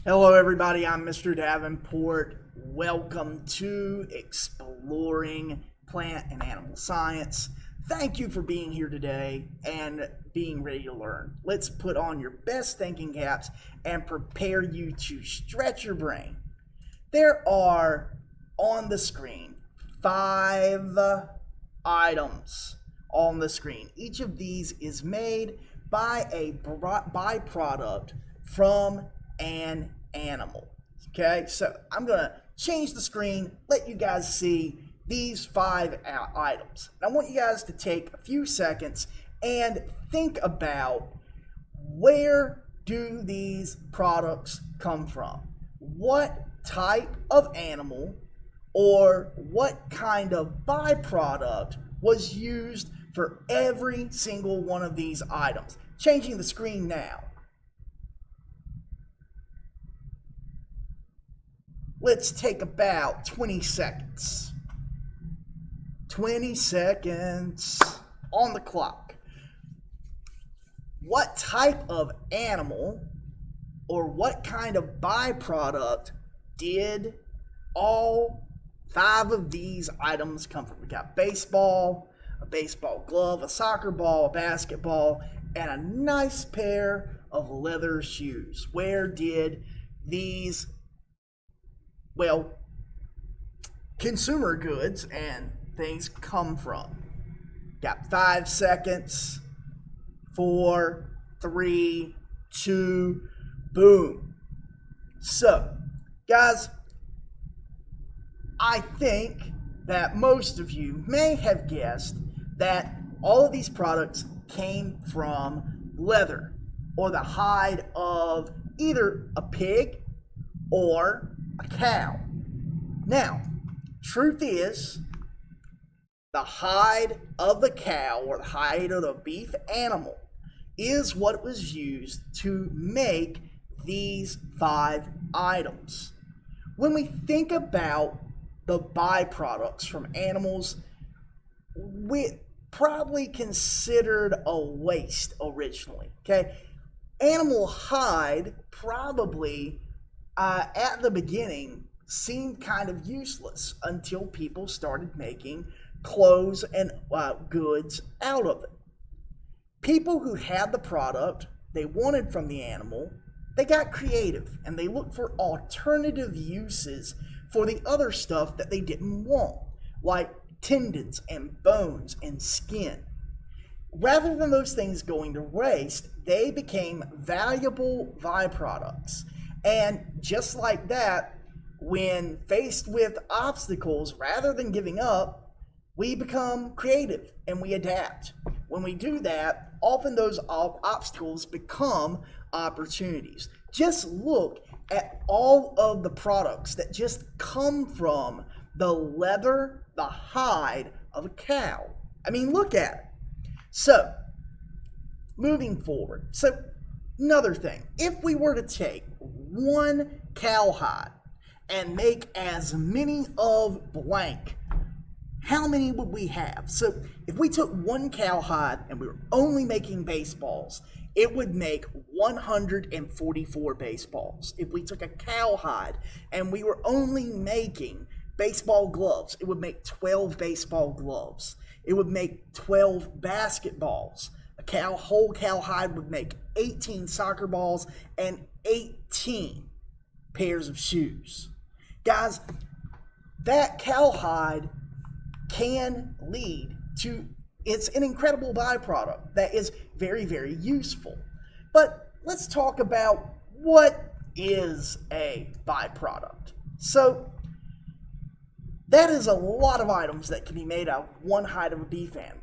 Hello, everybody. I'm Mr. Davenport. Welcome to Exploring Plant and Animal Science. Thank you for being here today and being ready to learn. Let's put on your best thinking caps and prepare you to stretch your brain. There are on the screen 5 items on the screen. Each of these is made by a byproduct from an animal. Okay, so I'm gonna change the screen, let you guys see these 5 items. And I want you guys to take a few seconds and think about, where do these products come from? What type of animal or what kind of byproduct was used for every single one of these items? Changing the screen now. Let's take about 20 seconds. 20 seconds on the clock. What type of animal or what kind of byproduct did all 5 of these items come from? We got baseball, a baseball glove, a soccer ball, a basketball, and a nice pair of leather shoes. Where did these, consumer goods and things come from? Got 5 seconds. 4, 3, 2, boom. So, guys, I think that most of you may have guessed that all of these products came from leather or the hide of either a pig or a cow. Now, truth is, the hide of the cow or the hide of the beef animal is what was used to make these 5 items. When we think about the byproducts from animals, we probably considered a waste originally. Okay, animal hide probably at the beginning seemed kind of useless until people started making clothes and goods out of it. People who had the product they wanted from the animal, they got creative and they looked for alternative uses for the other stuff that they didn't want, like tendons and bones and skin. Rather than those things going to waste, they became valuable byproducts. And just like that, when faced with obstacles, rather than giving up, we become creative and we adapt. When we do that, often those obstacles become opportunities. Just look at all of the products that just come from the leather, the hide of a cow. I mean, look at it. So, moving forward. So, another thing, if we were to take one cowhide and make as many of blank, how many would we have? So if we took one cowhide and we were only making baseballs, it would make 144 baseballs. If we took a cowhide and we were only making baseball gloves, it would make 12 baseball gloves. It would make 12 basketballs. A whole cowhide would make 18 soccer balls and 18 pairs of shoes. Guys, that cowhide can lead to, it's an incredible byproduct that is very, very useful. But let's talk about what is a byproduct. So that is a lot of items that can be made out of one hide of a beef animal.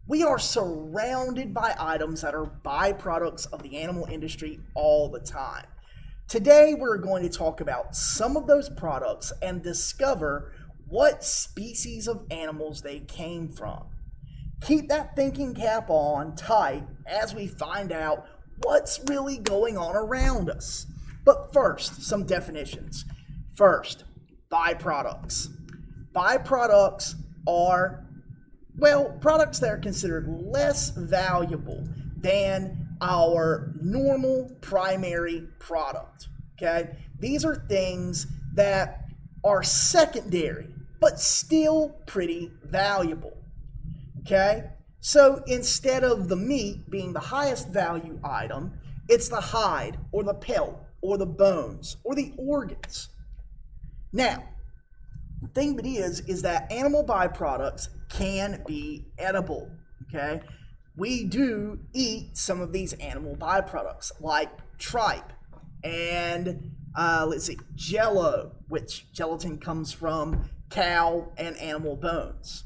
We are surrounded by items that are byproducts of the animal industry all the time. Today we're going to talk about some of those products and discover what species of animals they came from. Keep that thinking cap on tight as we find out what's really going on around us. But first, some definitions. First, byproducts. Byproducts are, products that are considered less valuable than our normal primary product. Okay? These are things that are secondary, but still pretty valuable. Okay? So instead of the meat being the highest value item, it's the hide or the pelt or the bones or the organs. Now, the thing is that animal byproducts can be edible. Okay? We do eat some of these animal byproducts like tripe and Jello, which gelatin comes from cow and animal bones.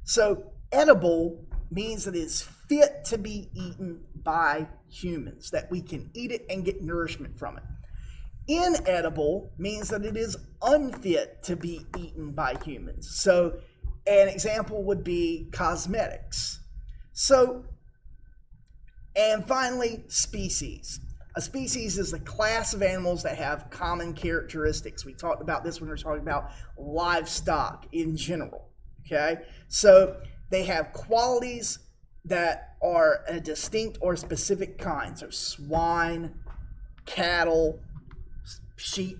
So edible means that it is fit to be eaten by humans, that we can eat it and get nourishment from it. Inedible means that it is unfit to be eaten by humans. So an example would be cosmetics. So, and finally, species. A species is a class of animals that have common characteristics. We talked about this when we were talking about livestock in general. Okay? So they have qualities that are a distinct or specific kind. So swine, cattle, sheep,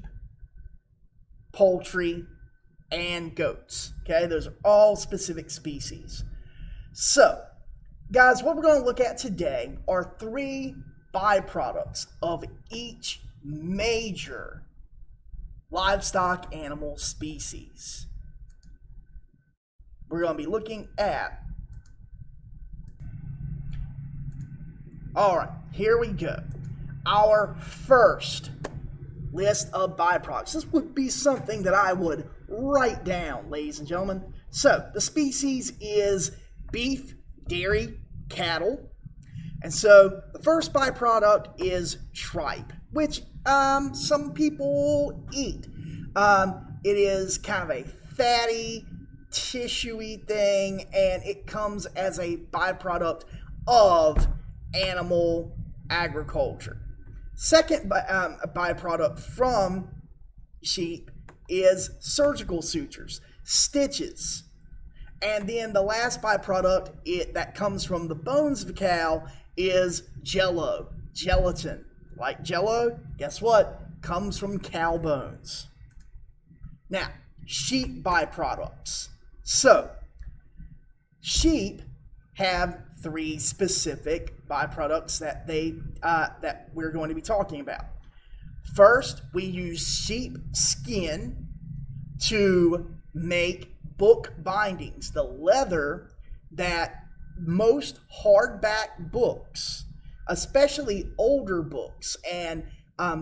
poultry, and goats. Okay? Those are all specific species. So, guys, what we're going to look at today are 3 byproducts of each major livestock animal species. We're going to be looking at, all right, here we go. Our first list of byproducts. This would be something that I would write down, ladies and gentlemen. So, the species is beef, dairy, cattle. And so the first byproduct is tripe, which some people eat. It is kind of a fatty, tissuey thing, and it comes as a byproduct of animal agriculture. Second byproduct from sheep is surgical sutures, stitches. And then the last byproduct that comes from the bones of a cow is jello, gelatin. Like jello, guess what? Comes from cow bones. Now, sheep byproducts. So, sheep have 3 specific byproducts that we're going to be talking about. First, we use sheep skin to make book bindings, the leather that most hardback books, especially older books and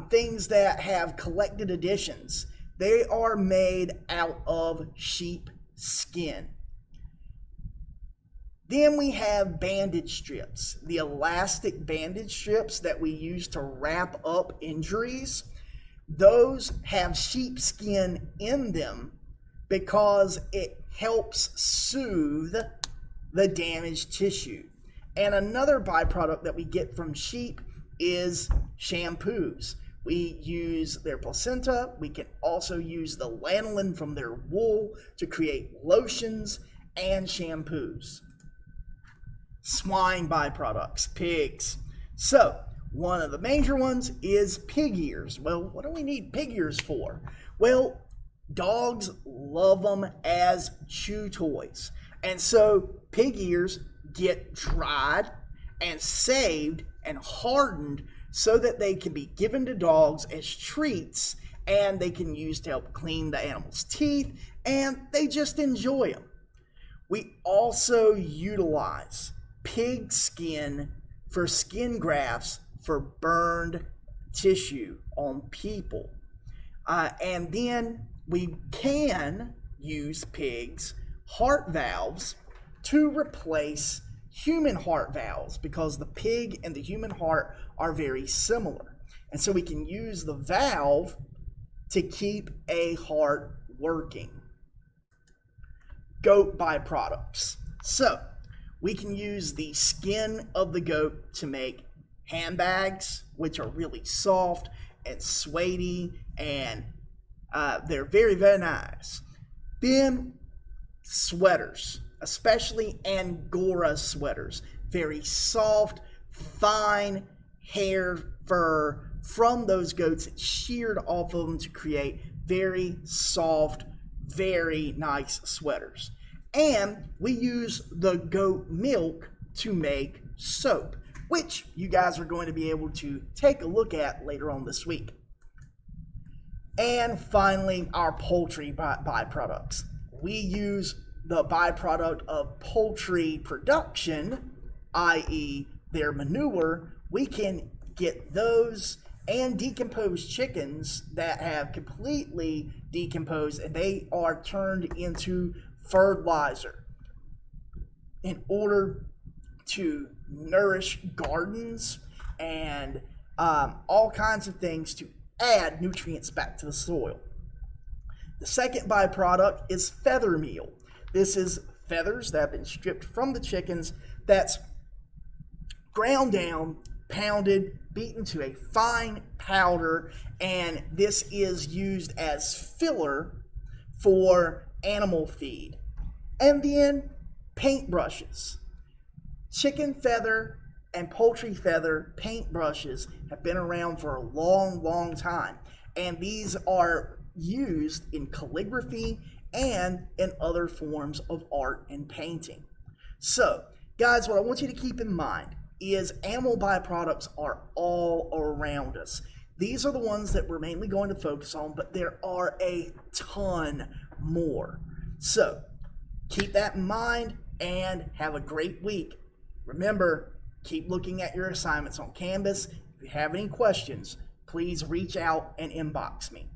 things that have collected editions, they are made out of sheep skin. Then we have bandage strips, the elastic bandage strips that we use to wrap up injuries. Those have sheep skin in them because it helps soothe the damaged tissue. And another byproduct that we get from sheep is shampoos. We use their placenta. We can also use the lanolin from their wool to create lotions and shampoos. Swine byproducts, pigs. So, one of the major ones is pig ears. Well, what do we need pig ears for? Well, dogs love them as chew toys. And so pig ears get dried and saved and hardened so that they can be given to dogs as treats, and they can use to help clean the animal's teeth, and they just enjoy them. We also utilize pig skin for skin grafts for burned tissue on people. And then we can use pigs' heart valves to replace human heart valves because the pig and the human heart are very similar. And so we can use the valve to keep a heart working. Goat byproducts. So we can use the skin of the goat to make handbags, which are really soft and suede, and they're very, very nice. Then sweaters, especially Angora sweaters, very soft, fine, hair, fur from those goats. It's sheared off of them to create very soft, very nice sweaters. And we use the goat milk to make soap, which you guys are going to be able to take a look at later on this week. And finally, our poultry byproducts. We use the byproduct of poultry production, i.e. their manure. We can get those and decomposed chickens that have completely decomposed, and they are turned into fertilizer in order to nourish gardens and all kinds of things to add nutrients back to the soil. The second byproduct is feather meal. This is feathers that have been stripped from the chickens that's ground down, pounded, beaten to a fine powder, and this is used as filler for animal feed. And then paintbrushes. Chicken feather and poultry feather paintbrushes have been around for a long, long time, and these are used in calligraphy and in other forms of art and painting. So, guys, what I want you to keep in mind is animal byproducts are all around us. These are the ones that we're mainly going to focus on, but there are a ton more. So, keep that in mind and have a great week. Remember, keep looking at your assignments on Canvas. If you have any questions, please reach out and inbox me.